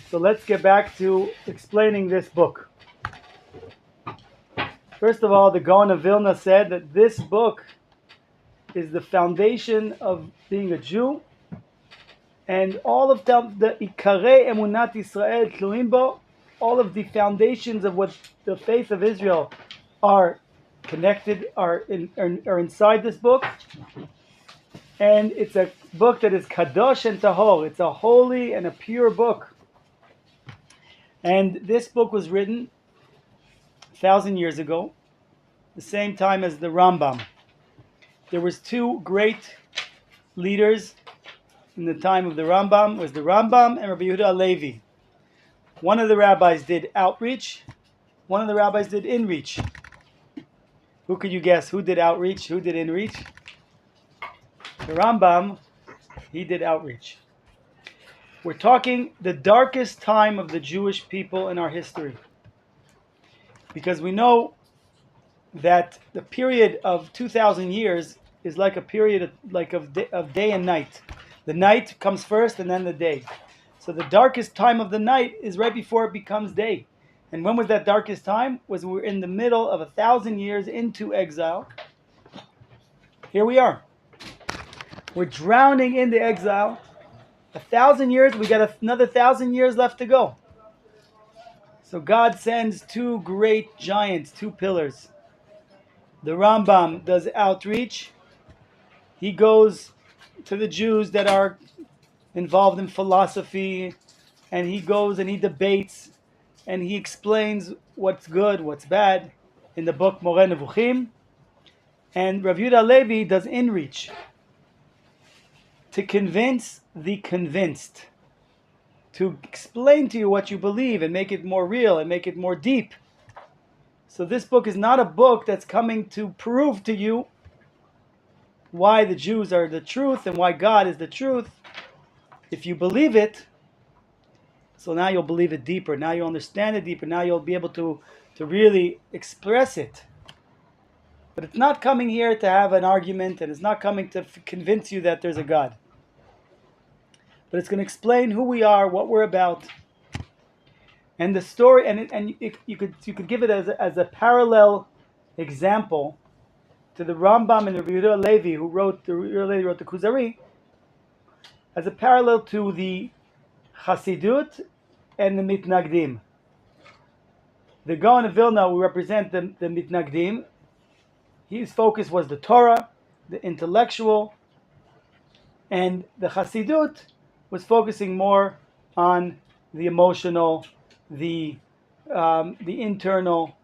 So let's get back to explaining this book. First of all, the Gaon of Vilna said that this book is the foundation of being a Jew, and all of the Ikarei Emunat Israel Tluim Bo, all of the foundations of what the faith of Israel are connected, are inside this book. And it's a book that is kadosh and tahor. It's a holy and a pure book. And this book was written 1,000 years ago, the same time as the Rambam. There was two great leaders in the time of the Rambam, was the Rambam and Rabbi Yehuda Halevi. One of the rabbis did outreach, one of the rabbis did inreach. Who could you guess? Who did outreach? Who did inreach? The Rambam, he did outreach. We're talking the darkest time of the Jewish people in our history. Because we know that the period of 2,000 years is like a period of day and night. The night comes first and then the day. So the darkest time of the night is right before it becomes day. And when was that darkest time? Was we were in the middle of 1,000 years into exile. Here we are. We're drowning in the exile. 1,000 years, we got another 1,000 years left to go. So God sends two great giants, two pillars. The Rambam does outreach. He goes to the Jews that are involved in philosophy, and he goes and he debates, and he explains what's good, what's bad in the book Moreh Nevuchim. And Rabbi Yehuda Halevi does inreach, to convince the convinced, to explain to you what you believe and make it more real and make it more deep. So this book is not a book that's coming to prove to you why the Jews are the truth and why God is the truth. If you believe it, so now you'll believe it deeper. Now you'll understand it deeper. Now you'll be able to really express it. But it's not coming here to have an argument, and it's not coming to convince you that there's a God. But it's going to explain who we are, what we're about, and the story. You could give it as a parallel example to the Rambam and the Rabbi Yehuda Halevi, who wrote the Kuzari, as a parallel to the Chassidut and the Mitnagdim. The Gaon of Vilna, who represent the Mitnagdim, his focus was the Torah, the intellectual, and the Chassidut was focusing more on the emotional, the internal,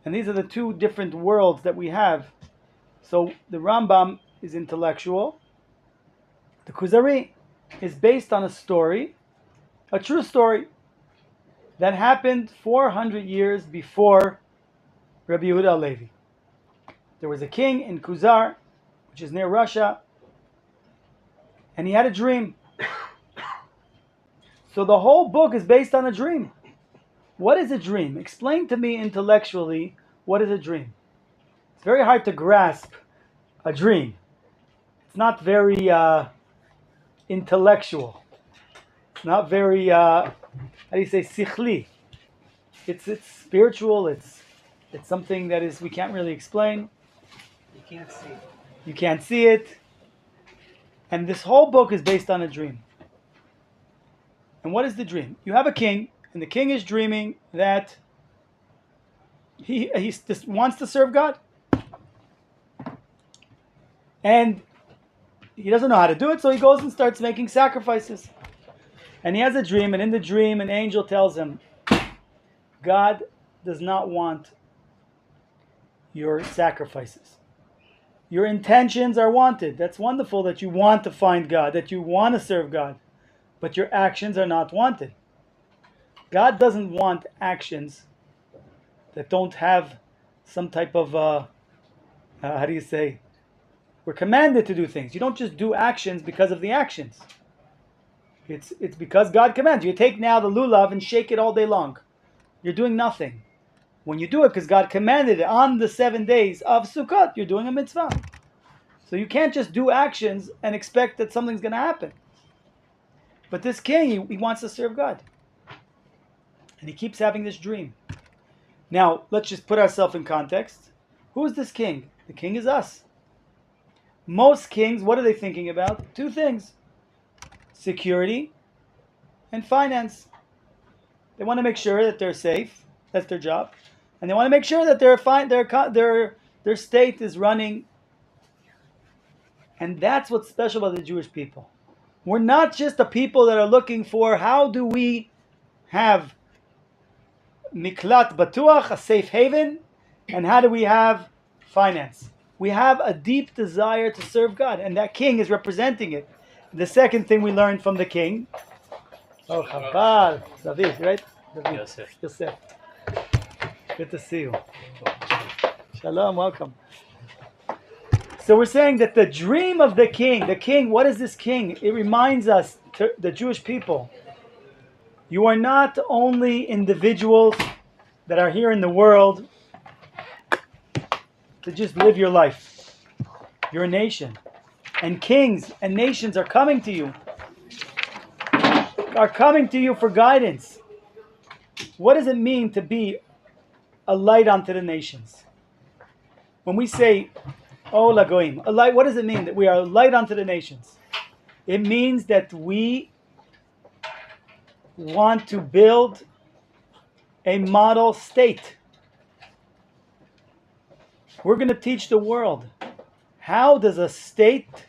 and these are the two different worlds that we have. So the Rambam is intellectual. The Kuzari is based on a story, a true story, that happened 400 years before Rabbi Yehuda Halevi. There was a king in Kuzari, which is near Russia, and he had a dream. So the whole book is based on a dream. What is a dream? Explain to me intellectually, what is a dream? It's very hard to grasp a dream. It's not very intellectual. It's not very, how do you say, sichli. It's spiritual. It's something that we can't really explain. You can't see it. You can't see it. And this whole book is based on a dream. And what is the dream? You have a king, and the king is dreaming that he just wants to serve God. And he doesn't know how to do it, so he goes and starts making sacrifices. And he has a dream, and in the dream, an angel tells him, God does not want your sacrifices. Your intentions are wanted. That's wonderful that you want to find God, that you want to serve God. But your actions are not wanted. God doesn't want actions that don't have some type of, how do you say? We're commanded to do things. You don't just do actions because of the actions. It's because God commands you. You take now the lulav and shake it all day long. You're doing nothing. When you do it because God commanded it on the 7 days of Sukkot, you're doing a mitzvah. So you can't just do actions and expect that something's going to happen. But this king, he wants to serve God. And he keeps having this dream. Now, let's just put ourselves in context. Who is this king? The king is us. Most kings, what are they thinking about? Two things: security and finance. They want to make sure that they're safe. That's their job. And they want to make sure that their state is running. And that's what's special about the Jewish people. We're not just a people that are looking for how do we have miklat batuach, a safe haven, and how do we have finance. We have a deep desire to serve God, and that king is representing it. The second thing we learned from the king, oh Chabad, David, right? David. Yosef. Good to see you. Shalom, welcome. So we're saying that the dream of the king, what is this king? It reminds us, the Jewish people, you are not only individuals that are here in the world to just live your life. You're a nation. And kings and nations are coming to you. Are coming to you for guidance. What does it mean to be a light unto the nations? When we say, Oh Lagoim, a light, what does it mean that we are a light unto the nations? It means that we want to build a model state. We're going to teach the world, how does a state,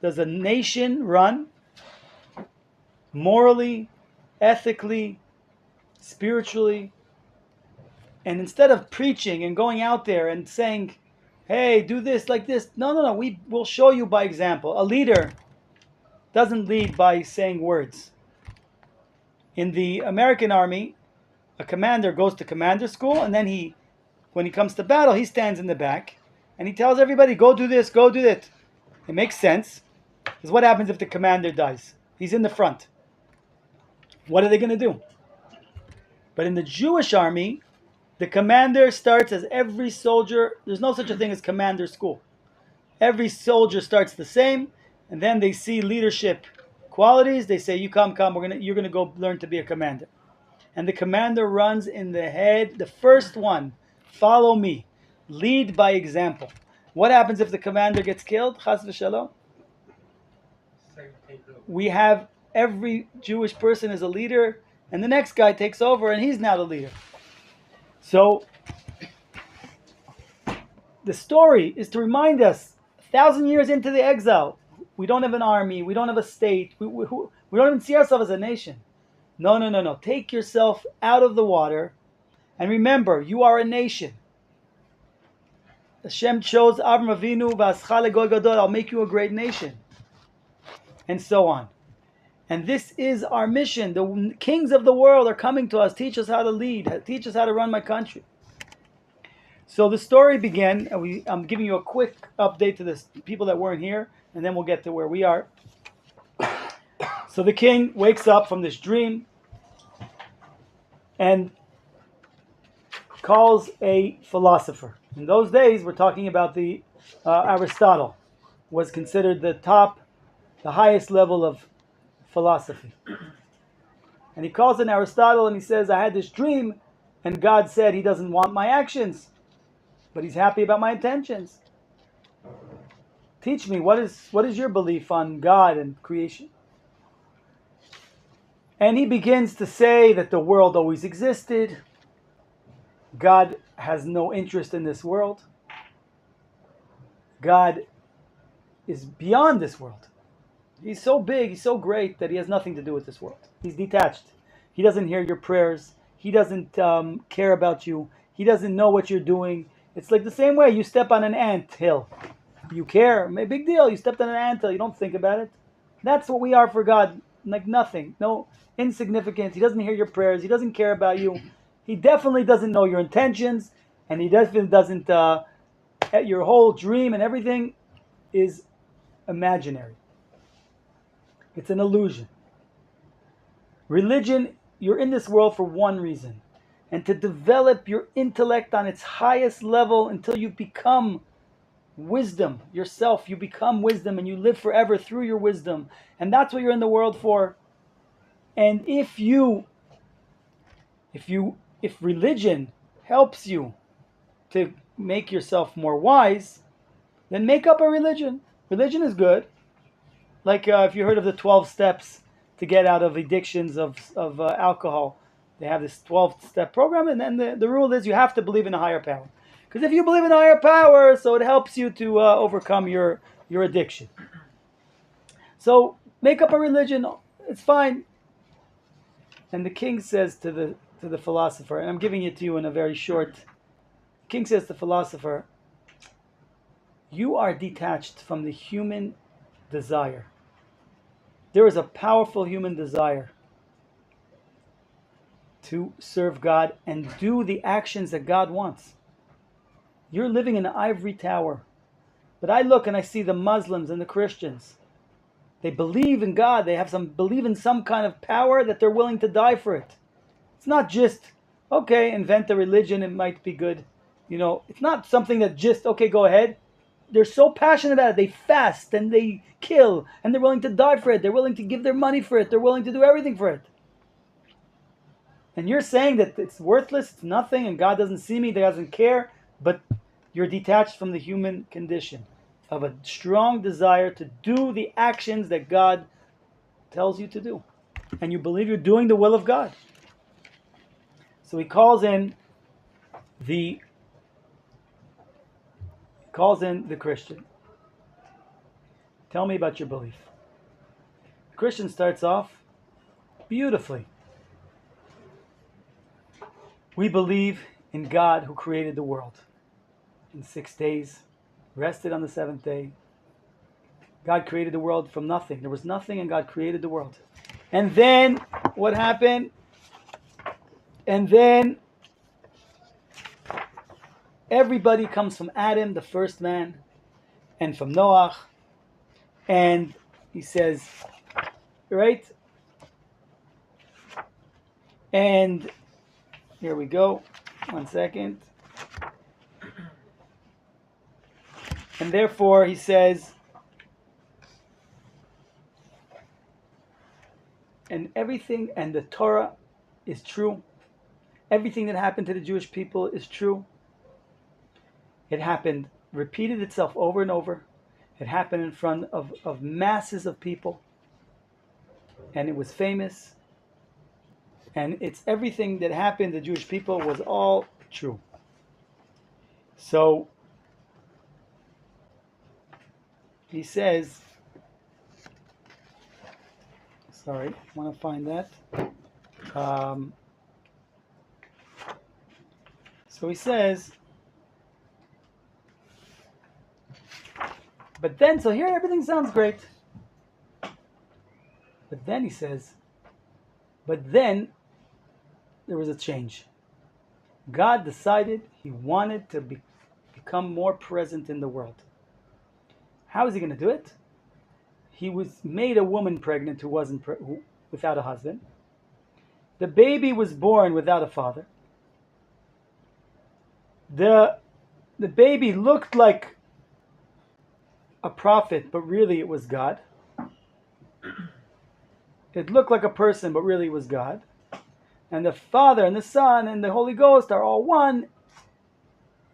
does a nation run morally, ethically, spiritually? And instead of preaching and going out there and saying, hey, do this like this. No. We will show you by example. A leader doesn't lead by saying words. In the American army, a commander goes to commander school, and then when he comes to battle, he stands in the back and he tells everybody, go do this, go do that. It makes sense. Because what happens if the commander dies? He's in the front. What are they going to do? But in the Jewish army, the commander starts as every soldier. There's no such a thing as commander school. Every soldier starts the same, and then they see leadership qualities. They say, "You come. You're gonna go learn to be a commander." And the commander runs in the head. The first one, follow me, lead by example. What happens if the commander gets killed? Chas v'shalom. We have every Jewish person as a leader, and the next guy takes over, and he's now the leader. So, the story is to remind us, 1,000 years into the exile, we don't have an army, we don't have a state, we don't even see ourselves as a nation. No. Take yourself out of the water, and remember, you are a nation. Hashem chose Avram Avinu, v'ascha legoy gadol, I'll make you a great nation. And so on. And this is our mission. The kings of the world are coming to us, teach us how to lead, teach us how to run my country. So the story began, and I'm giving you a quick update to the people that weren't here, and then we'll get to where we are. So the king wakes up from this dream and calls a philosopher. In those days, we're talking about the Aristotle, was considered the highest level of philosophy. And he calls in Aristotle and he says, I had this dream and God said he doesn't want my actions, but he's happy about my intentions. Teach me, what is your belief on God and creation? And he begins to say that the world always existed. God has no interest in this world. God is beyond this world. He's so big, he's so great that he has nothing to do with this world. He's detached. He doesn't hear your prayers. He doesn't care about you. He doesn't know what you're doing. It's like the same way you step on an ant hill. You care. Big deal. You stepped on an ant hill. You don't think about it. That's what we are for God. Like nothing. No, insignificant. He doesn't hear your prayers. He doesn't care about you. He definitely doesn't know your intentions. And he definitely doesn't, your whole dream and everything is imaginary. It's an illusion. Religion, you're in this world for one reason. And to develop your intellect on its highest level until you become wisdom yourself. You become wisdom and you live forever through your wisdom. And that's what you're in the world for. And if you If religion helps you to make yourself more wise, then make up a religion. Religion is good. Like if you heard of the 12 steps to get out of addictions of alcohol, they have this 12-step program, and then the rule is you have to believe in a higher power. Because if you believe in a higher power, so it helps you to overcome your addiction. So make up a religion. It's fine. And the king says to the philosopher, and I'm giving it to you in a very short. The king says to the philosopher, you are detached from the human desire. There is a powerful human desire to serve God and do the actions that God wants. You're living in an ivory tower. But I look and I see the Muslims and the Christians. They believe in God. They believe in some kind of power that they're willing to die for it. It's not just, okay, invent a religion, it might be good. It's not something that just, okay, go ahead. They're so passionate about it. They fast and they kill and they're willing to die for it. They're willing to give their money for it. They're willing to do everything for it. And you're saying that it's worthless, it's nothing, and God doesn't see me, He doesn't care, but you're detached from the human condition of a strong desire to do the actions that God tells you to do. And you believe you're doing the will of God. So he calls in the Christian. Tell me about your belief. The Christian starts off beautifully. We believe in God who created the world in 6 days, rested on the seventh day. God created the world from nothing. There was nothing and God created the world. And then what happened? And then everybody comes from Adam, the first man, and from Noah. And he says, right? And here we go. 1 second. And therefore he says, and everything, and the Torah is true. Everything that happened to the Jewish people is true. It happened, repeated itself over and over. It happened in front of masses of people. And it was famous. And it's everything that happened to the Jewish people was all true. So he says, sorry, I want to find that. So he says, but then, so here everything sounds great. But then he says, but then there was a change. God decided he wanted to become more present in the world. How is he going to do it? He made a woman pregnant who without a husband. The baby was born without a father. The baby looked like a prophet, but really it was God. It looked like a person, but really it was God. And the Father and the Son and the Holy Ghost are all one.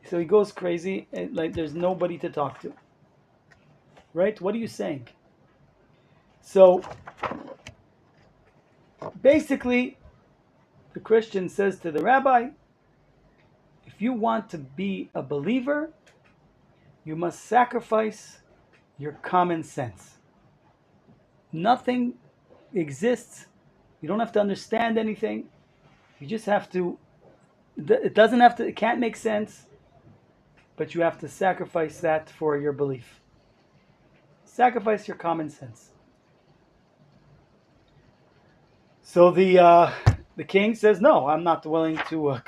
So he goes crazy, and like there's nobody to talk to. Right? What are you saying? So basically, the Christian says to the rabbi, if you want to be a believer, you must sacrifice your common sense. Nothing exists. You don't have to understand anything. You just have to, it can't make sense, but you have to sacrifice that for your belief. Sacrifice your common sense. So the king says, no, I'm not willing to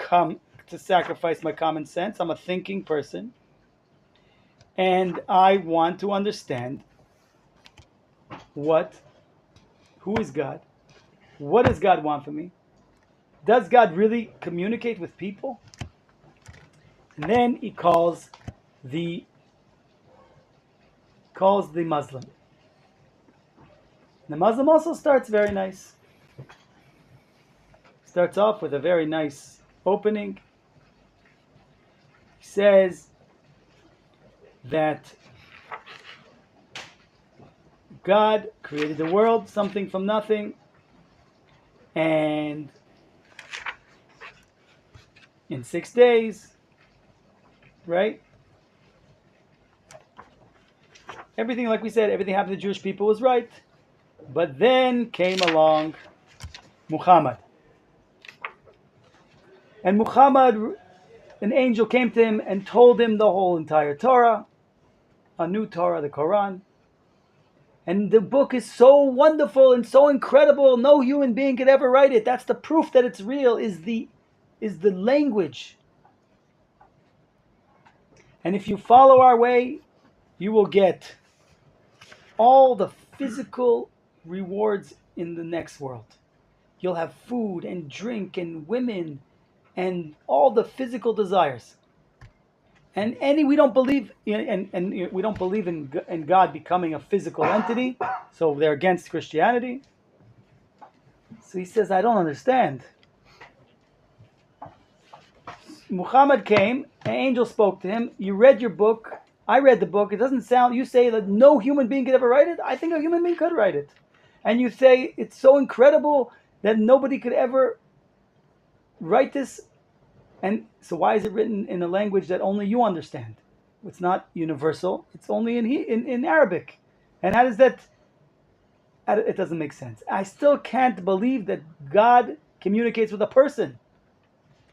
sacrifice my common sense. I'm a thinking person. And I want to understand who is God? What does God want from me? Does God really communicate with people? And then he calls the Muslim. The Muslim also starts very nice. starts off with a very nice opening. He says that God created the world, something from nothing, and in 6 days, right? Everything, like we said, everything happened to the Jewish people was right. But then came along Muhammad. And Muhammad, an angel came to him and told him the whole entire Torah, a new Torah, the Quran. And the book is so wonderful and so incredible, no human being could ever write it. That's the proof that it's real, is the language. And if you follow our way, you will get all the physical rewards in the next world. You'll have food and drink and women and all the physical desires. And we don't believe we don't believe in God becoming a physical entity, so they're against Christianity. So he says, I don't understand. Muhammad came, an angel spoke to him. You read your book. I read the book. It doesn't sound, you say that no human being could ever write it. I think a human being could write it. And you say it's so incredible that nobody could ever write this. And so why is it written in a language that only you understand? It's not universal. It's only in Arabic. And how does that? It doesn't make sense. I still can't believe that God communicates with a person.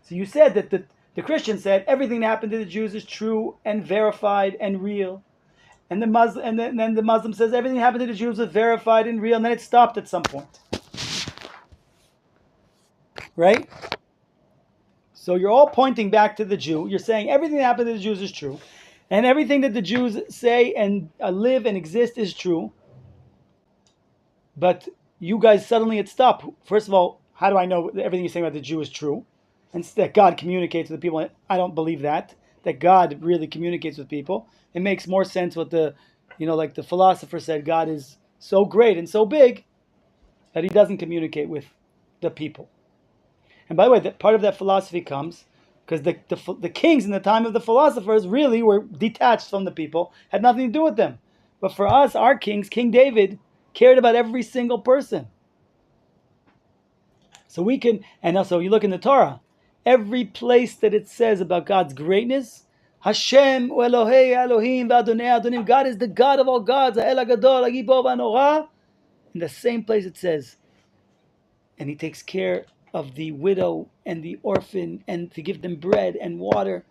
So you said that the Christian said everything that happened to the Jews is true and verified and real, and the Muslim then the Muslim says everything that happened to the Jews is verified and real, and then it stopped at some point, right? So you're all pointing back to the Jew. You're saying everything that happened to the Jews is true, and everything that the Jews say and live and exist is true. But you guys suddenly it stopped. First of all, how do I know that everything you're saying about the Jew is true? And that God communicates with the people. I don't believe that God really communicates with people. It makes more sense what like the philosopher said, God is so great and so big that he doesn't communicate with the people. And by the way, that part of that philosophy comes because the kings in the time of the philosophers really were detached from the people, had nothing to do with them. But for us, our kings, King David, cared about every single person. So we can, and also you look in the Torah, every place that it says about God's greatness, Hashem Elohei Elohim v'Adonai Adonim, God is the God of all gods, Ha'el HaGadol, HaGibor v'Hanorah. In the same place it says, and he takes care of the widow and the orphan and to give them bread and water.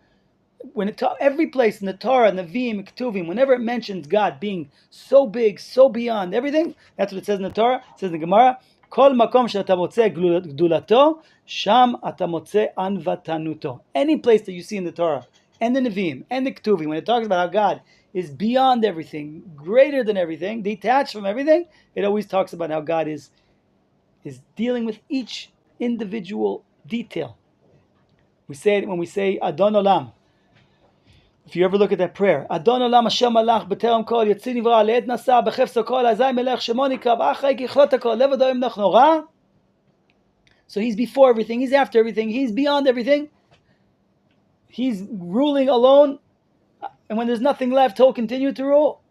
When every place in the Torah, Nevi'im, Ketuvim, whenever it mentions God being so big, so beyond everything, that's what it says in the Torah. It says in the Gemara, Kol makom she'ata motze gdulato, sham ata motze anvatanuto. Any place that you see in the Torah, and the Nevi'im, and the Ketuvim, when it talks about how God is beyond everything, greater than everything, detached from everything, it always talks about how God is dealing with each individual detail. We say it when we say Adon Olam. If you ever look at that prayer, Adon Olam Hashem Malach B'Terem Kol Yetzir Nivra Le'et Nasa B'Chefso Kol Azay Melech Shemo Nikav Achay Kichlot Kol Lev Adoim Nachnora. So he's before everything, he's after everything, he's beyond everything. He's ruling alone, and when there's nothing left, he'll continue to rule.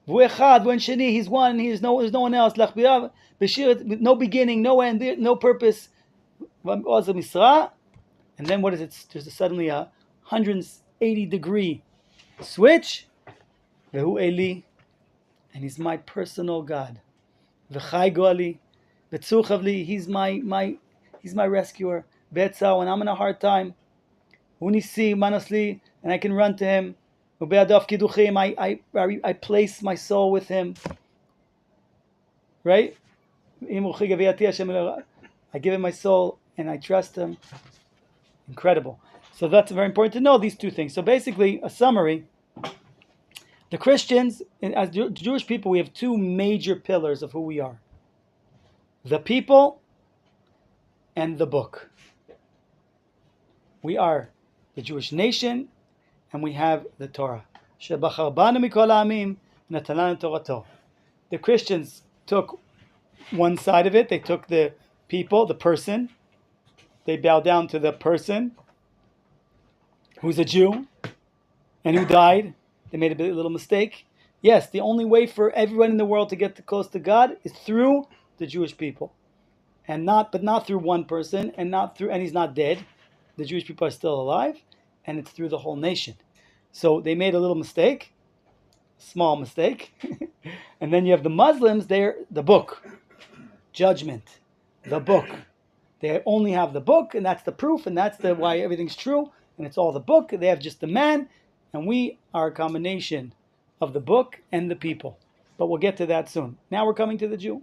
V'Echad V'en Sheni, he's one, there's no one else. Lach B'Rav B'Shir, no beginning, no end, no purpose. V'Oz Misra, and then what is it? There's suddenly a 180-degree switch. Vehu Eli, and he's my personal God. V'chai Goli, v'tzuchavli, he's my rescuer. V'etzah, when I'm in a hard time. Unisi manasli, and I can run to him. Ube'adav kiduchim, I place my soul with him. Right? I give him my soul and I trust him. Incredible. So that's very important to know these two things. So basically, a summary. The Christians, as Jewish people, we have two major pillars of who we are. The people and the book. We are the Jewish nation and we have the Torah. The Christians took one side of it. They took the people, the person. They bow down to the person who's a Jew and who died. They made a little mistake. Yes, the only way for everyone in the world to get close to God is through the Jewish people, but not through one person, and he's not dead. The Jewish people are still alive, and it's through the whole nation. So they made a little mistake, small mistake, and then you have the Muslims. They're the book, judgment, the book. They only have the book, and that's the proof, and that's why everything's true, and it's all the book. They have just the man, and we are a combination of the book and the people. But we'll get to that soon. Now we're coming to the Jew.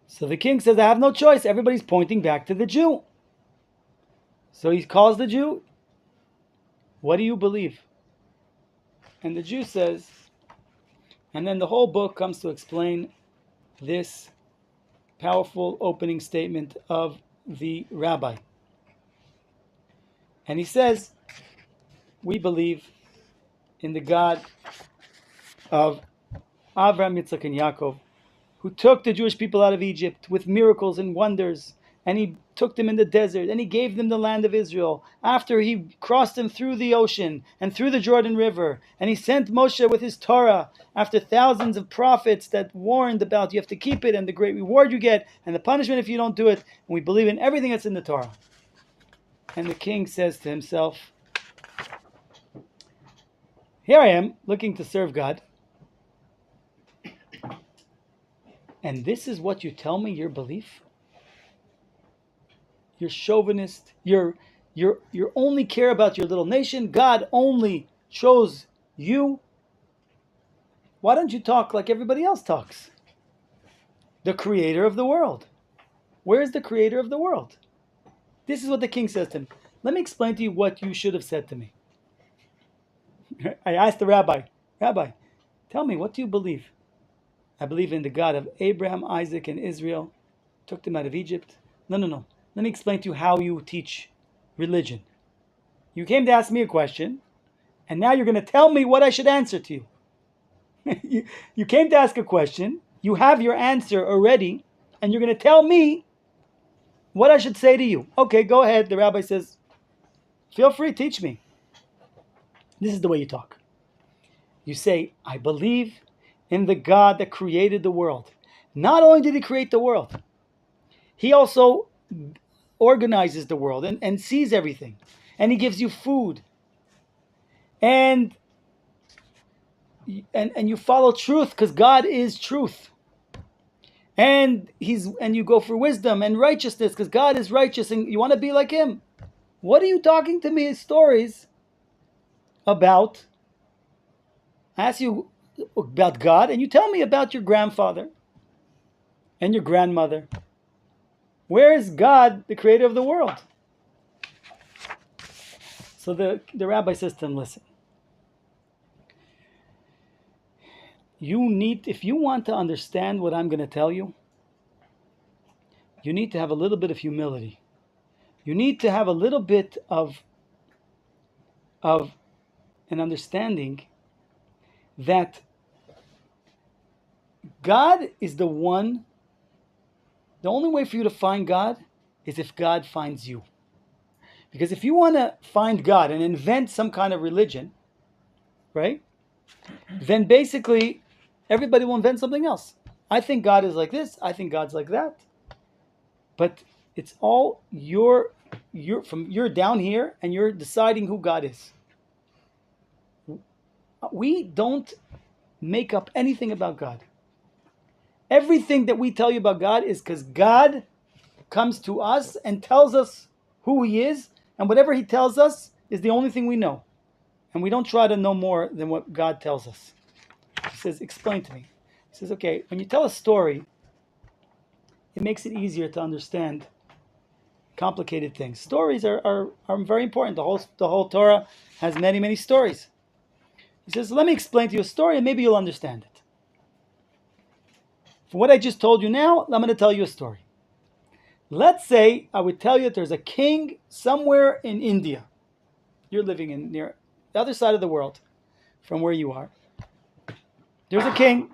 So the king says, I have no choice. Everybody's pointing back to the Jew. So he calls the Jew. What do you believe? And the Jew says, and then the whole book comes to explain this powerful opening statement of the rabbi. And he says, we believe in the God of Avraham, Yitzchak, and Yaakov, who took the Jewish people out of Egypt with miracles and wonders, and he took them in the desert, and he gave them the land of Israel after he crossed them through the ocean and through the Jordan River, and he sent Moshe with his Torah after thousands of prophets that warned about you have to keep it and the great reward you get and the punishment if you don't do it, and we believe in everything that's in the Torah. And the king says to himself, here I am looking to serve God, and this is what you tell me your belief? You're chauvinist. You only care about your little nation. God only chose you. Why don't you talk like everybody else talks? The creator of the world. Where is the creator of the world? This is what the king says to him. Let me explain to you what you should have said to me. I asked the rabbi, Rabbi, tell me, what do you believe? I believe in the God of Abraham, Isaac, and Israel. Took them out of Egypt. No. Let me explain to you how you teach religion. You came to ask me a question, and now you're going to tell me what I should answer to you. You came to ask a question, you have your answer already, and you're going to tell me what I should say to you. Okay, go ahead. The rabbi says, feel free, teach me. This is the way you talk. You say, I believe in the God that created the world. Not only did he create the world, he also organizes the world and sees everything. And he gives you food. And you follow truth because God is truth. And you go for wisdom and righteousness because God is righteous and you want to be like him. What are you talking to me stories about? I ask you about God and you tell me about your grandfather and your grandmother. Where is God, the creator of the world? So the rabbi says to him, listen, if you want to understand what I'm going to tell you, you need to have a little bit of humility. You need to have a little bit of an understanding that God is the only way for you to find God is if God finds you. Because if you want to find God and invent some kind of religion, right? Then basically everybody will invent something else. I think God is like this, I think God's like that. But it's all you're down here and you're deciding who God is. We don't make up anything about God. Everything that we tell you about God is because God comes to us and tells us who he is, and whatever he tells us is the only thing we know. And we don't try to know more than what God tells us. He says, explain to me. He says, okay, when you tell a story, it makes it easier to understand complicated things. Stories are very important. The whole Torah has many, many stories. He says, let me explain to you a story and maybe you'll understand it. For what I just told you now, I'm going to tell you a story. Let's say I would tell you that there's a king somewhere in India. You're living near the other side of the world from where you are. There's a king,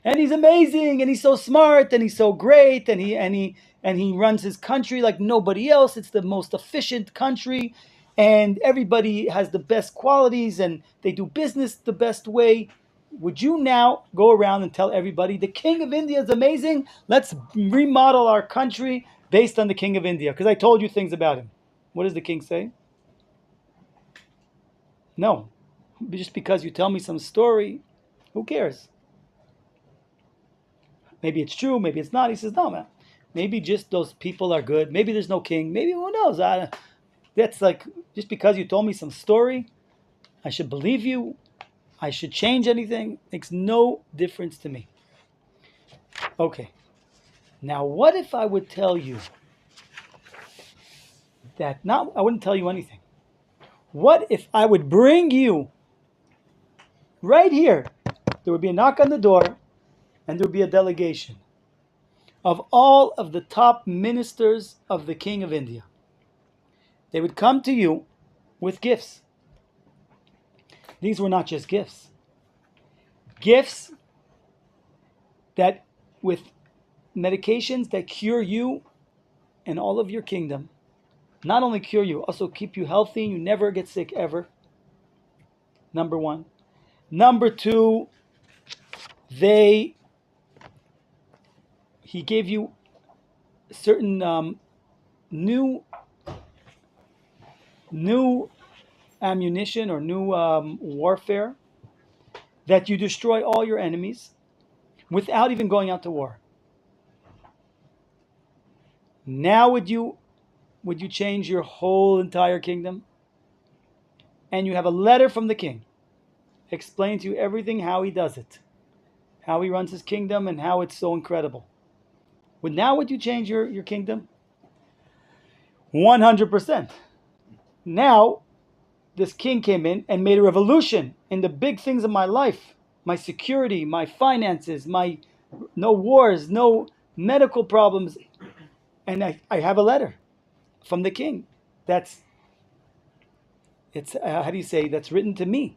and he's amazing, and he's so smart, and he's so great, and he runs his country like nobody else. It's the most efficient country, and everybody has the best qualities, and they do business the best way. Would you now go around and tell everybody the King of India is amazing? Let's remodel our country based on the King of India, because I told you things about him. What does the king say? No. Just because you tell me some story, who cares? Maybe it's true, maybe it's not. He says, no, man. Maybe just those people are good. Maybe there's no king. Maybe, who knows? That's like, just because you told me some story, I should believe you. I should change anything. Makes no difference to me. Okay. Now, what if I would tell you that, not, I wouldn't tell you anything. What if I would bring you right here? There would be a knock on the door, and there would be a delegation of all of the top ministers of the King of India. They would come to you with gifts. These were not just gifts. Gifts that, with medications that cure you and all of your kingdom. Not only cure you, also keep you healthy and you never get sick ever. Number one. Number two, he gave you certain new ammunition or new warfare that you destroy all your enemies without even going out to war. Now would you change your whole entire kingdom? And you have a letter from the king explaining to you everything, how he does it, how he runs his kingdom, and how it's so incredible. Would you change your kingdom? 100%. Now, this king came in and made a revolution in the big things of my life, my security, my finances, my no wars, no medical problems. And I have a letter from the king. That's written to me.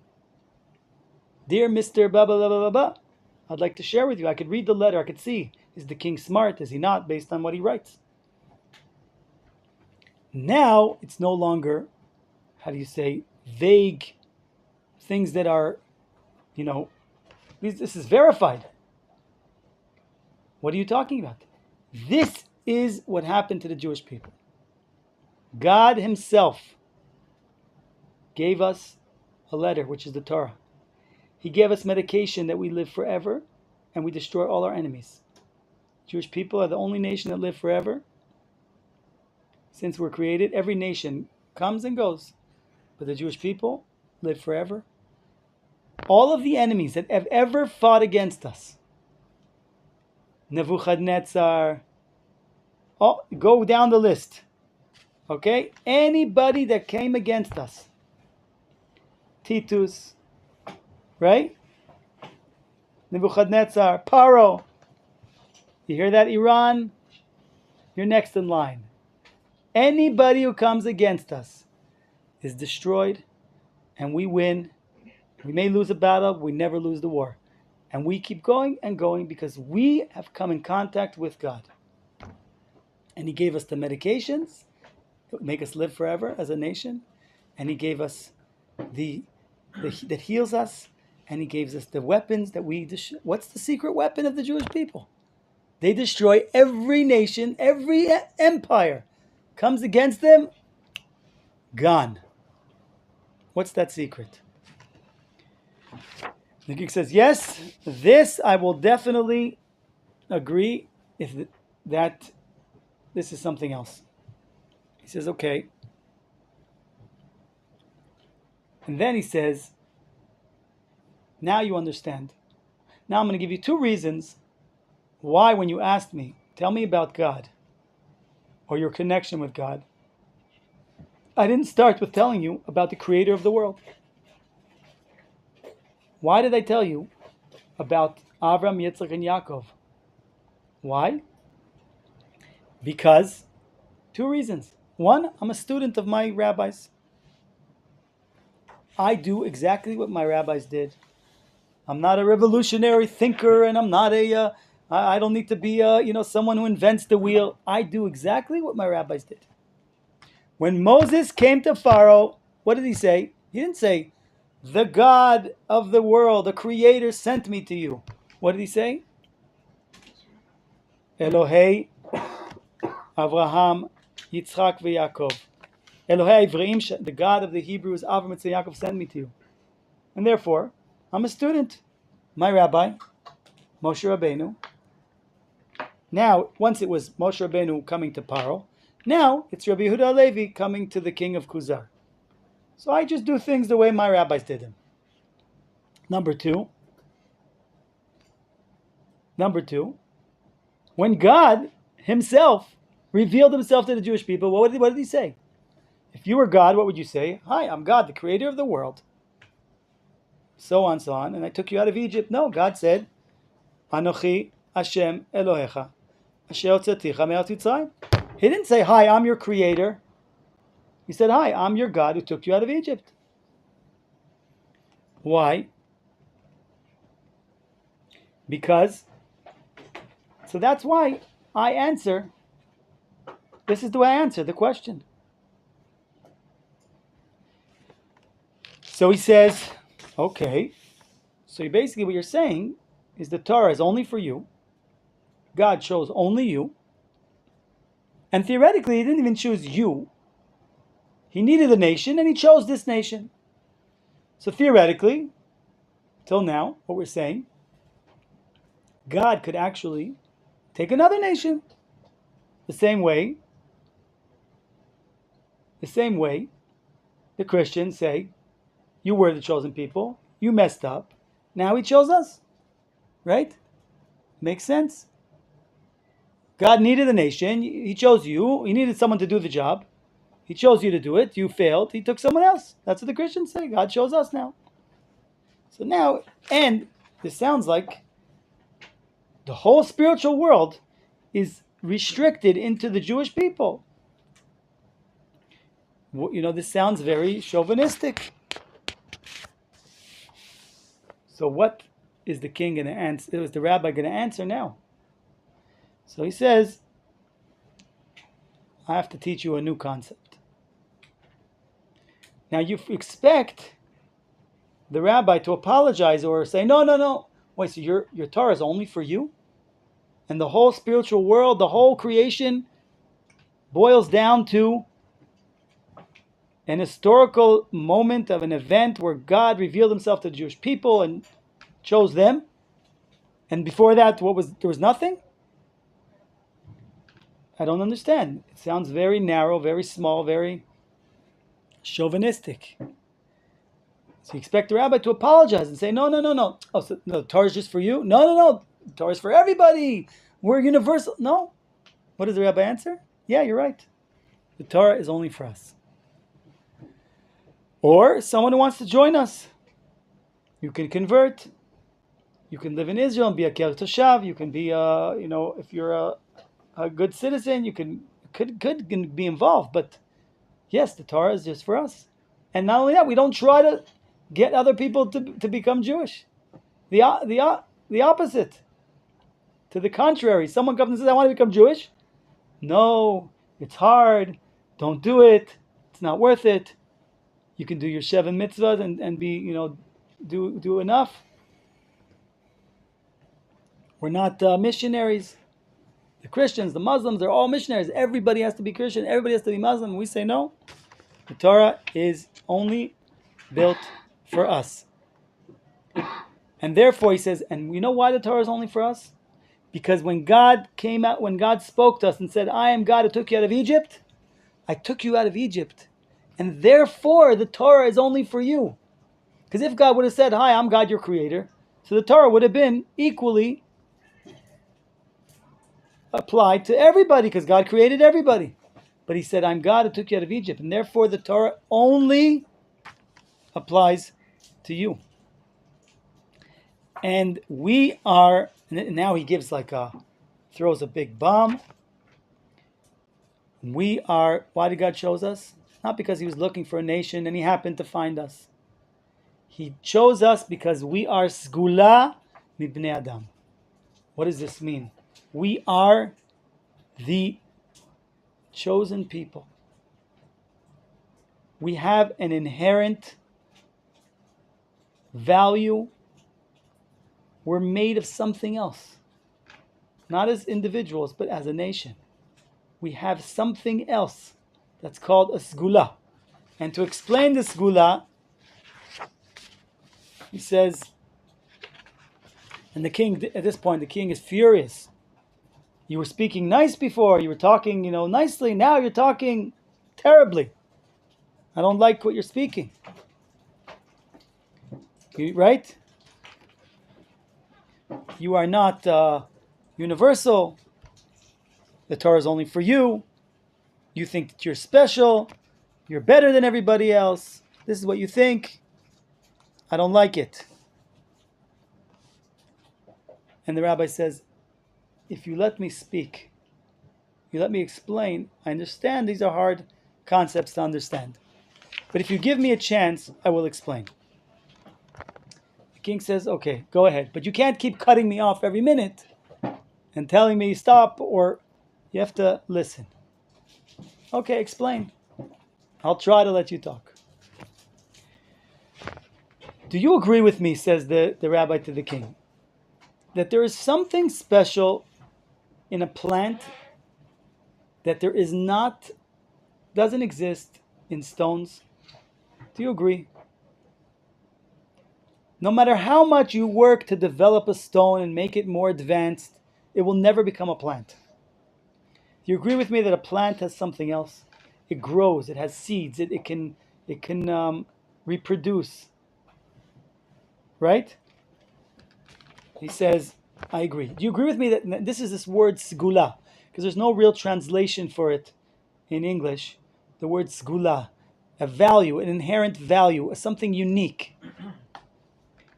Dear Mr. Blah, blah, blah, blah, blah, I'd like to share with you. I could read the letter. I could see, is the king smart? Is he not? Based on what he writes. Now, it's no longer, vague things that are, this is verified. What are you talking about? This is what happened to the Jewish people. God himself gave us a letter, which is the Torah. He gave us medication that we live forever, and we destroy all our enemies. Jewish people are the only nation that live forever. Since we're created, every nation comes and goes, but the Jewish people live forever. All of the enemies that have ever fought against us, Nebuchadnezzar, go down the list. Okay? Anybody that came against us, Titus, right? Nebuchadnezzar, Paro. You hear that, Iran? You're next in line. Anybody who comes against us is destroyed, and we win. We may lose a battle, but we never lose the war. And we keep going and going because we have come in contact with God. And he gave us the medications that would make us live forever as a nation. And he gave us that heals us. And he gave us the weapons that what's the secret weapon of the Jewish people? They destroy every nation, every empire comes against them, gone. What's that secret? The geek says, yes, this I will definitely agree if that this is something else. He says, okay. And then he says, now you understand. Now I'm going to give you 2 reasons why, when you asked me, tell me about God or your connection with God, I didn't start with telling you about the creator of the world. Why did I tell you about Avram, Yitzchak, and Yaakov? Why? Because 2 reasons. 1, I'm a student of my rabbis. I do exactly what my rabbis did. I'm not a revolutionary thinker, and I'm not I don't need to be someone who invents the wheel. I do exactly what my rabbis did. When Moses came to Pharaoh, what did he say? He didn't say, the God of the world, the Creator sent me to you. What did he say? Elohei Avraham, Yitzchak, veYaakov. Elohei Ivreim, the God of the Hebrews, Avram, and Yaakov sent me to you. And therefore, I'm a student. My rabbi, Moshe Rabbeinu. Now, once it was Moshe Rabbeinu coming to Paro, now it's Rabbi Yehuda Halevi coming to the king of Kuzari. So I just do things the way my rabbis did them. Number two, when God himself revealed himself to the Jewish people, what did he say? If you were God, what would you say? Hi, I'm God, the creator of the world. So on, and I took you out of Egypt. No, God said, Anochi Hashem Elohecha, Asher hotzaticha me'eretz Mitzrayim. He didn't say, hi, I'm your creator. He said, hi, I'm your God who took you out of Egypt. Why? Because, so that's why I answer, this is the way I answer the question. So he says, okay, so basically what you're saying is the Torah is only for you. God chose only you. And theoretically, he didn't even choose you. He needed a nation, and he chose this nation. So theoretically, till now, what we're saying, God could actually take another nation. The same way the Christians say, you were the chosen people, you messed up, now he chose us. Right? Makes sense? God needed a nation, he chose you, he needed someone to do the job. He chose you to do it, you failed, he took someone else. That's what the Christians say, God chose us now. So now, and this sounds like the whole spiritual world is restricted into the Jewish people. This sounds very chauvinistic. So what is the king going to answer? Is the rabbi going to answer now? So he says, I have to teach you a new concept. Now you expect the rabbi to apologize or say, no. Wait, so your Torah is only for you? And the whole spiritual world, the whole creation boils down to an historical moment of an event where God revealed himself to the Jewish people and chose them. And before that, there was nothing? I don't understand. It sounds very narrow, very small, very chauvinistic. So you expect the rabbi to apologize and say, no. Oh, so no, the Torah is just for you? No. The Torah is for everybody. We're universal. No. What does the rabbi answer? Yeah, you're right. The Torah is only for us. Or someone who wants to join us. You can convert. You can live in Israel and be a Ker Toshav. You can be, if you're a good citizen, you could be involved. But yes, the Torah is just for us. And not only that, we don't try to get other people to become Jewish. The opposite. To the contrary, someone comes and says, I want to become Jewish. No, it's hard. Don't do it. It's not worth it. You can do your 7 mitzvahs and be, do enough. We're not missionaries. The Christians, the Muslims, they're all missionaries. Everybody has to be Christian. Everybody has to be Muslim. And we say no. The Torah is only built for us. And therefore, he says, and you know why the Torah is only for us? Because when God spoke to us and said, I am God who took you out of Egypt, I took you out of Egypt. And therefore, the Torah is only for you. Because if God would have said, hi, I'm God, your creator, so the Torah would have been equally applied to everybody, because God created everybody. But he said, I'm God who took you out of Egypt. And therefore, the Torah only applies to you. And we are, now he gives throws a big bomb. We are, why did God chose us? Not because he was looking for a nation and he happened to find us. He chose us because we are sgula mibnei Adam. What does this mean? We are the chosen people. We have an inherent value. We're made of something else. Not as individuals, but as a nation. We have something else that's called a sgula. And to explain the sgula, he says, and the king, at this point, the king is furious. You were speaking nice before. You were talking, nicely. Now you're talking terribly. I don't like what you're speaking. Right? You are not universal. The Torah is only for you. You think that you're special. You're better than everybody else. This is what you think. I don't like it. And the rabbi says, if you let me speak, you let me explain, I understand these are hard concepts to understand. But if you give me a chance, I will explain. The king says, okay, go ahead. But you can't keep cutting me off every minute and telling me stop, or you have to listen. Okay, explain. I'll try to let you talk. Do you agree with me, says the rabbi to the king, that there is something special in a plant that doesn't exist in stones? Do you agree? No matter how much you work to develop a stone and make it more advanced, it will never become a plant. Do you agree with me that a plant has something else? It grows, it has seeds, it can reproduce. Right? He says, I agree. Do you agree with me that this word sgula? Because there's no real translation for it in English. The word sgula, a value, an inherent value, something unique.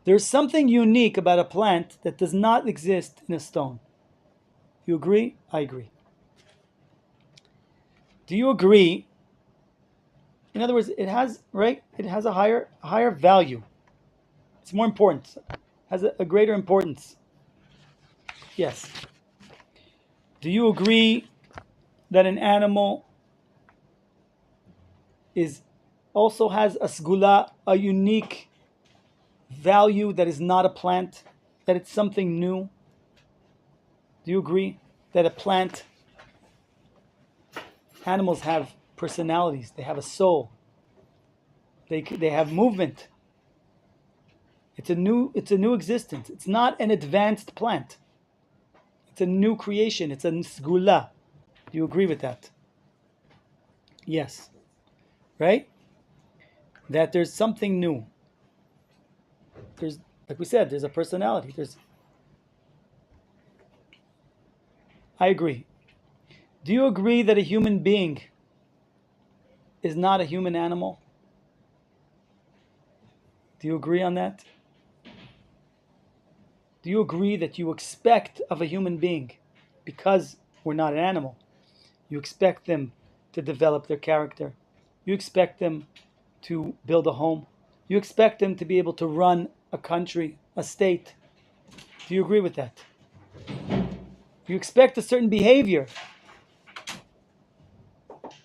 There's something unique about a plant that does not exist in a stone. You agree? I agree. Do you agree? In other words, it has a higher value. It's more important. Has a greater importance. Yes. Do you agree that an animal also has a sgula, a unique value that is not a plant, that it's something new? Do you agree that animals have personalities, they have a soul, they have movement? It's a new existence. It's not an advanced plant. It's a new creation. It's a sgula. Do you agree with that? Yes. Right? That there's something new. There's, like we said, there's a personality. I agree. Do you agree that a human being is not a human animal? Do you agree on that? Do you agree that you expect of a human being, because we're not an animal, you expect them to develop their character? You expect them to build a home. You expect them to be able to run a country, a state. Do you agree with that? You expect a certain behavior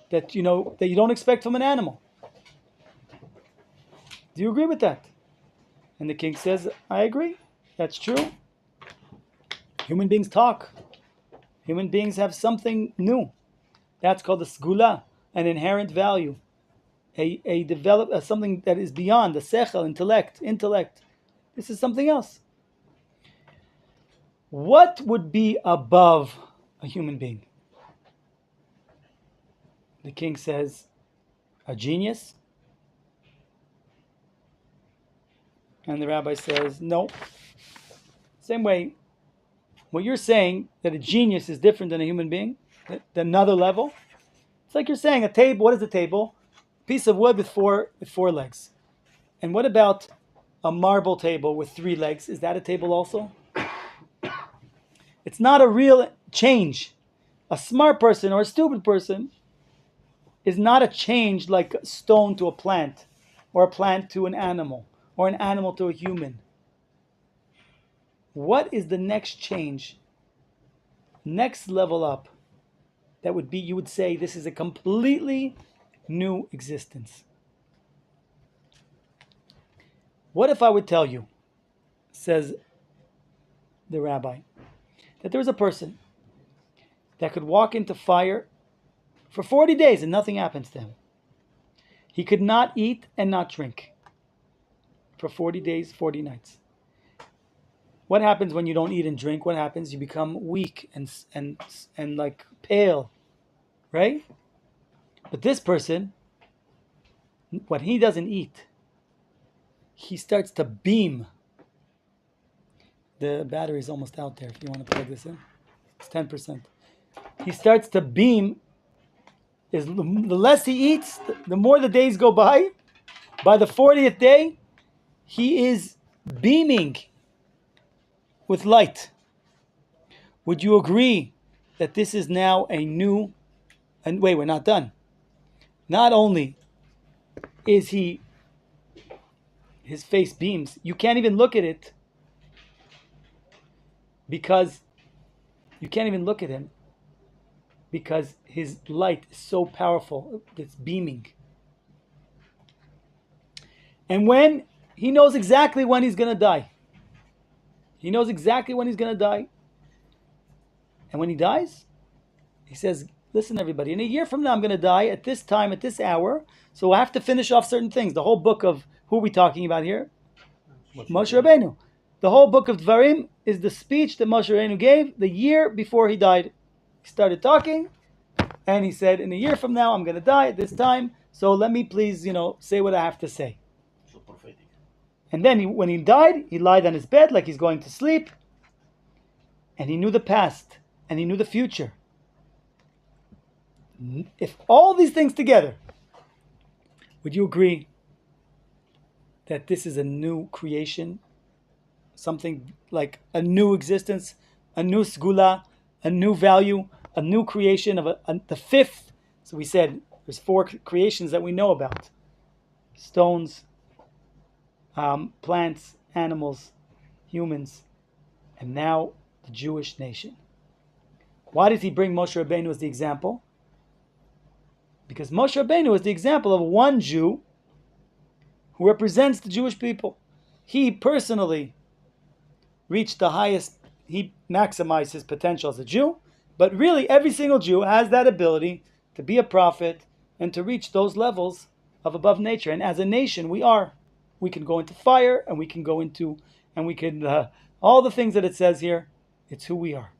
that you don't expect from an animal. Do you agree with that? And the king says, I agree. That's true. Human beings talk. Human beings have something new. That's called the sgula, an inherent value. Something that is beyond the sechel, intellect. This is something else. What would be above a human being? The king says, a genius. And the rabbi says, no. Same way, what you're saying, that a genius is different than a human being, than another level. It's like you're saying a table. What is a table? A piece of wood with four legs. And what about a marble table with 3 legs? Is that a table also? It's not a real change. A smart person or a stupid person is not a change like a stone to a plant, or a plant to an animal, or an animal to a human, what is the next change, next level up, that would be, you would say, this is a completely new existence? What if I would tell you, says the rabbi, that there was a person that could walk into fire for 40 days and nothing happens to him? He could not eat and not drink for 40 days, 40 nights. What happens when you don't eat and drink? What happens? You become weak and like pale, right? But this person, when he doesn't eat, he starts to beam. The battery is almost out there if you want to plug this in. It's 10%. He starts to beam. The less he eats, the more the days go by. By the 40th day, he is beaming with light. Would you agree that this is now a new... And wait, we're not done. Not only is his face beams, you can't even look at it, because you can't even look at him because his light is so powerful. It's beaming. And when he knows exactly when he's going to die. He knows exactly when he's going to die. And when he dies, he says, listen, everybody, in a year from now, I'm going to die at this time, at this hour. So I have to finish off certain things. The whole book of, who are we talking about here? Moshe Rabbeinu. The whole book of Dvarim is the speech that Moshe Rabbeinu gave the year before he died. He started talking, and he said, in a year from now, I'm going to die at this time. So let me please, say what I have to say. So prophetic. And then when he died, he lied on his bed like he's going to sleep. And he knew the past, and he knew the future. If all these things together, would you agree that this is a new creation? Something like a new existence, a new sgula, a new value, a new creation of the fifth. So we said there's 4 creations that we know about: stones, plants, animals, humans, and now the Jewish nation. Why does he bring Moshe Rabbeinu as the example? Because Moshe Rabbeinu is the example of one Jew who represents the Jewish people. He personally reached the highest, he maximized his potential as a Jew, but really every single Jew has that ability to be a prophet and to reach those levels of above nature. And as a nation, we can go into fire, and we can go into, and we can, all the things that it says here, it's who we are.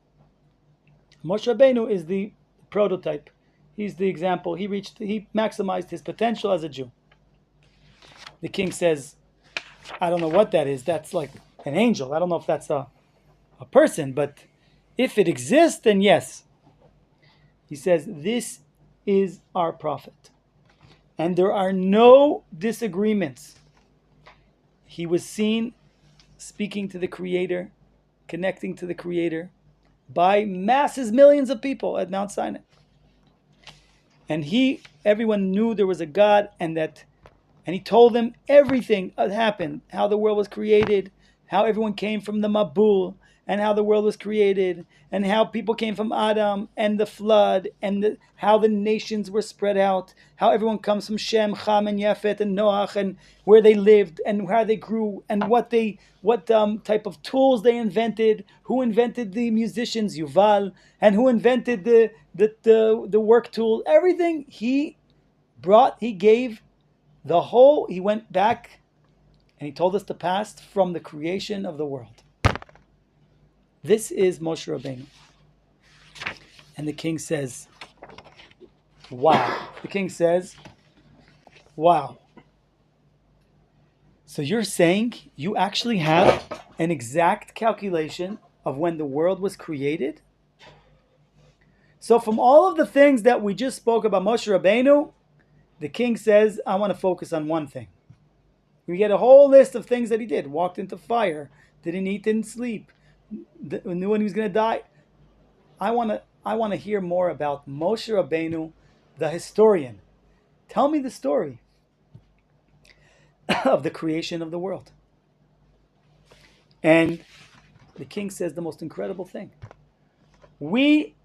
Moshe Rabbeinu is the prototype. He's the example. He maximized his potential as a Jew. The king says, I don't know what that is. That's like an angel. I don't know if that's a person, but if it exists, then yes. He says, this is our prophet. And there are no disagreements. He was seen speaking to the Creator, connecting to the Creator by masses, millions of people at Mount Sinai. And everyone knew there was a God, and he told them everything that happened, how the world was created, how everyone came from the Mabul, and how the world was created, and how people came from Adam and the flood, and how the nations were spread out, how everyone comes from Shem, Cham, and Yafet, and Noach, and where they lived, and how they grew, and what type of tools they invented, who invented the musicians, Yuval, and who invented the work tool, everything he gave the whole, he went back, and he told us the past from the creation of the world. This is Moshe Rabbeinu. And the king says, wow. The king says, wow. So you're saying you actually have an exact calculation of when the world was created? So from all of the things that we just spoke about Moshe Rabbeinu, the king says, I want to focus on one thing. We get a whole list of things that he did. Walked into fire, didn't eat, didn't sleep, knew when he was going to die. I want to hear more about Moshe Rabbeinu, the historian. Tell me the story. of the creation of the world. And the king says the most incredible thing. We,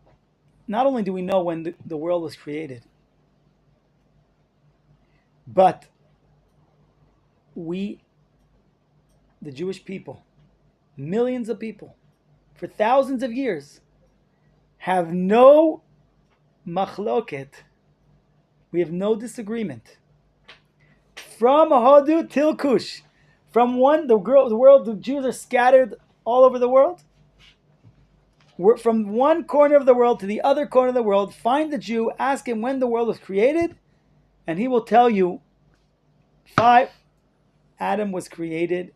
not only do we know when the world was created, but we, the Jewish people, millions of people, for thousands of years, have no machloket. We have no disagreement. From Hodu till Kush, from the world, the Jews are scattered all over the world. We're from one corner of the world to the other corner of the world. Find the Jew, ask him when the world was created, and he will tell you Adam was created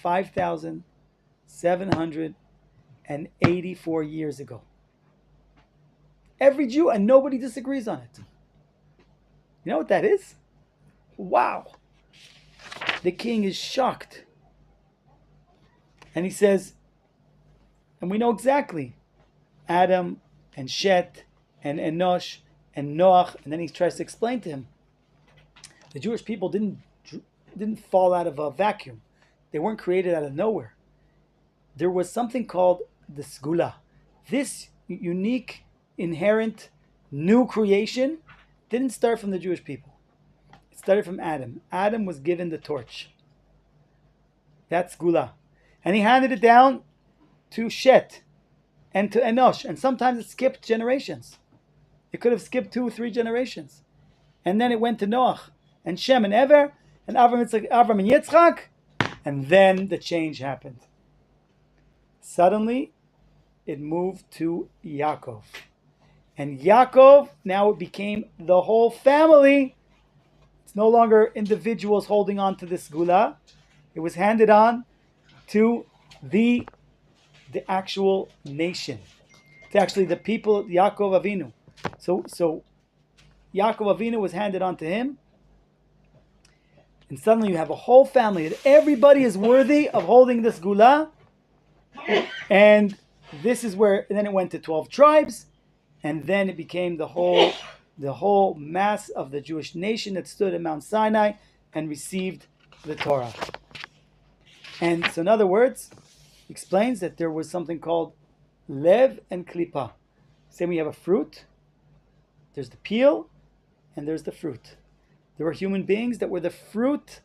5,784 years ago. Every Jew, and nobody disagrees on it. You know what that is? Wow. The king is shocked. And he says, and we know exactly, Adam and Shet and Enosh and Noach, and then he tries to explain to him, the Jewish people didn't fall out of a vacuum. They weren't created out of nowhere. There was something called the Sgula. This unique, inherent, new creation didn't start from the Jewish people. It started from Adam. Adam was given the torch. That's Sgula. And he handed it down to Shet and to Enosh. And sometimes it skipped generations. It could have skipped 2 or 3 generations. And then it went to Noach and Shem and Ever and Avram and Yitzchak. And then the change happened. Suddenly, it moved to Yaakov. And Yaakov, now it became the whole family. It's no longer individuals holding on to this Gula. It was handed on to the actual nation. It's actually the people, Yaakov Avinu. So Yaakov Avinu was handed on to him. And suddenly you have a whole family that everybody is worthy of holding this Gula. And this is where, and then it went to 12 tribes. And then it became the whole mass of the Jewish nation that stood at Mount Sinai and received the Torah. And so in other words, explains that there was something called Lev and Klipa. Say we have a fruit, there's the peel, and there's the fruit. There were human beings that were the fruit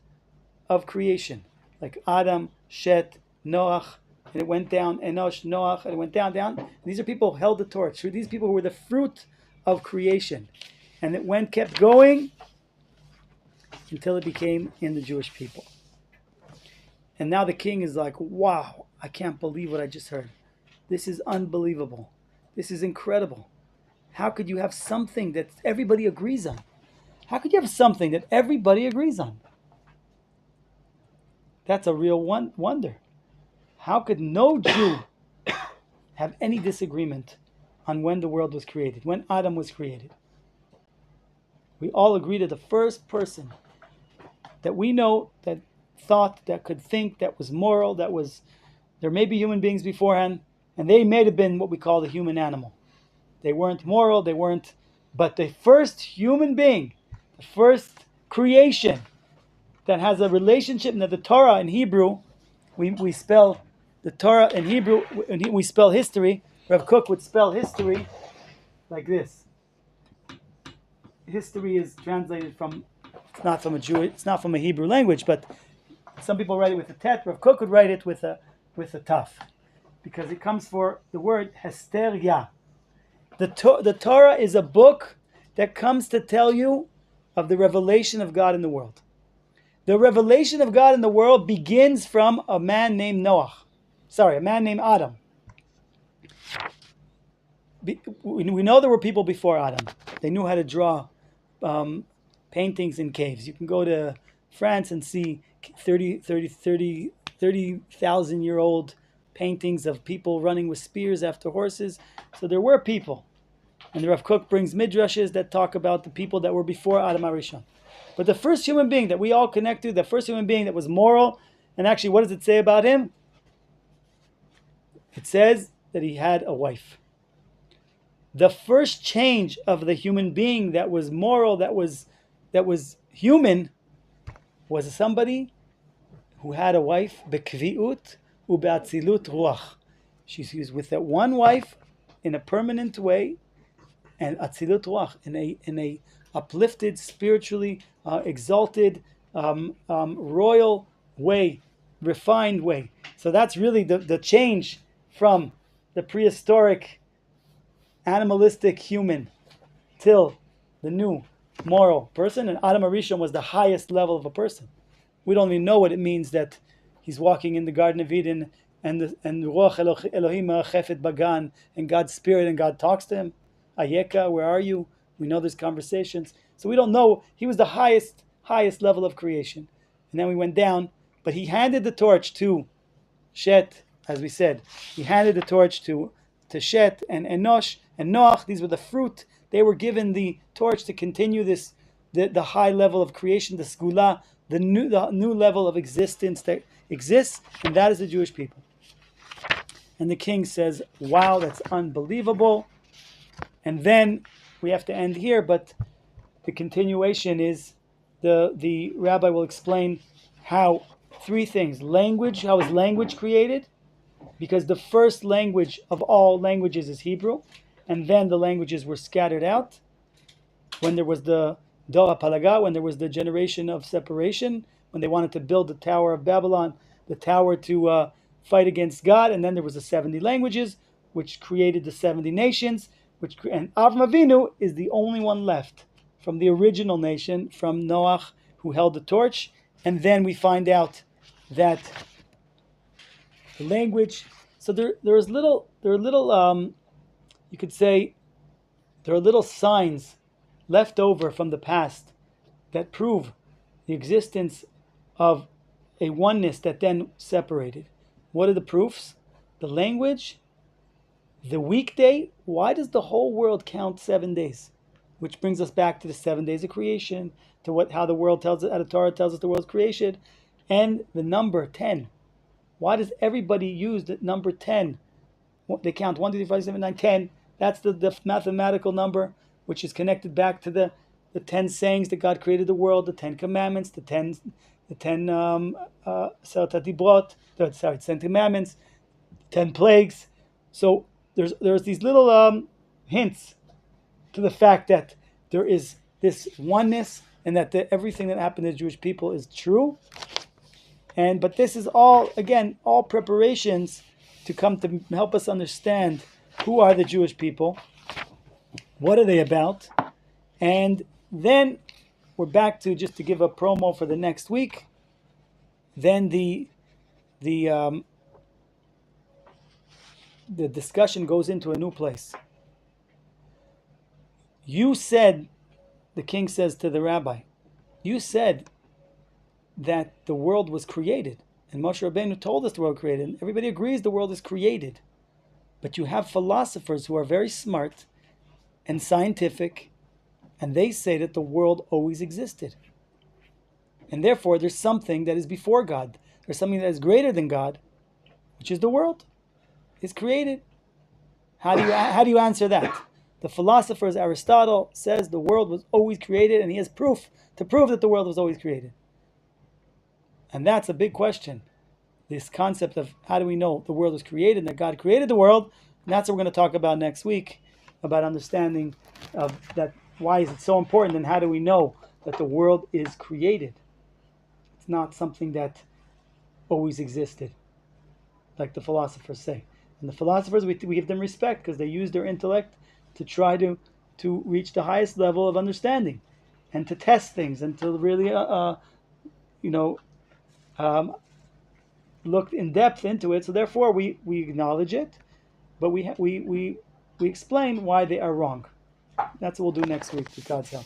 of creation, like Adam, Shet, Noach, and it went down, Enosh, Noach, and it went down. And these are people who held the torch. These people who were the fruit of creation. And it kept going until it became in the Jewish people. And now the king is like, wow, I can't believe what I just heard. This is unbelievable. This is incredible. How could you have something that everybody agrees on? How could you have something that everybody agrees on? That's a real wonder. How could no Jew have any disagreement on when the world was created, when Adam was created? We all agree that the first person that we know that thought, that could think, that was moral, there may be human beings beforehand, and they may have been what we call the human animal. They weren't moral, but the first human being, the first creation that has a relationship, and the Torah in Hebrew, we spell the Torah in Hebrew, we spell history. Rav Kook would spell history like this. History is translated from, it's not from a Hebrew language, but some people write it with a tet. Rav Kook would write it with a taf, because it comes for the word Hesterya. The Torah is a book that comes to tell you of the revelation of God in the world. The revelation of God in the world begins from a man named Adam. We know there were people before Adam. They knew how to draw paintings in caves. You can go to France and see 30,000-year-old paintings of people running with spears after horses. So there were people. And the Rav Kook brings midrashes that talk about the people that were before Adam HaRishon. But the first human being that we all connect to, the first human being that was moral, and actually what does it say about him? It says that he had a wife. The first change of the human being that was moral, that was human, was somebody who had a wife, bekviut ubeatzilut ruach. She was with that one wife in a permanent way, and atzilut ruach, in a uplifted, spiritually exalted, royal way, refined way. So that's really the change from the prehistoric, animalistic human till the new moral person. And Adam HaRishon was the highest level of a person. We don't even know what it means that he's walking in the Garden of Eden and Ruach Elohim Chefet Bagan, and God's Spirit, and God talks to him. Ayeka, where are you? We know there's conversations. So we don't know. He was the highest level of creation. And then we went down, but he handed the torch to Shet, as we said. He handed the torch to Shet and Enosh and Noach. These were the fruit. They were given the torch to continue this, the high level of creation, the Skula, the new level of existence that exists, and that is the Jewish people. And the king says, wow, that's unbelievable. And then we have to end here, but the continuation is the rabbi will explain how three things. Language, how is language created? Because the first language of all languages is Hebrew, and then the languages were scattered out. When there was the Dor HaPalaga, when there was the generation of separation, when they wanted to build the Tower of Babylon, the tower to fight against God, and then there was the 70 languages, which created the 70 nations, and Avram Avinu is the only one left from the original nation, from Noach, who held the torch. And then we find out that the language, so there are little, you could say, there are little signs left over from the past that prove the existence of a oneness that then separated. What are the proofs? The language, the weekday. Why does the whole world count 7 days? Which brings us back to the 7 days of creation, to how the world tells us, how the Torah tells us the world's creation, and the number 10. Why does everybody use the number 10? They count 1, 2, 3, 4, 5, 6, 7, 8, 9, 10. That's the mathematical number, which is connected back to the 10 sayings that God created the world, the 10 commandments, the 10 commandments, 10 plagues. So there's these little hints to the fact that there is this oneness, and that everything that happened to the Jewish people is true. But this is all, again, all preparations to come to help us understand who are the Jewish people, what are they about, and then we're back to, just to give a promo for the next week. Then the discussion goes into a new place. You said, the king says to the rabbi, you said that the world was created, and Moshe Rabbeinu told us the world was created, and everybody agrees the world is created. But you have philosophers who are very smart and scientific, and they say that the world always existed. And therefore, there's something that is before God. There's something that is greater than God, which is the world. It's created. How do you answer that? The philosophers, Aristotle says the world was always created, and he has proof to prove that the world was always created. And that's a big question. This concept of how do we know the world was created and that God created the world, and that's what we're going to talk about next week, about understanding of that. Why is it so important, and how do we know that the world is created? It's not something that always existed, like the philosophers say. And the philosophers, we give them respect because they use their intellect to try to reach the highest level of understanding, and to test things, and to really, look in depth into it. So therefore, we acknowledge it, but we explain why they are wrong. That's what we'll do next week, with God's help.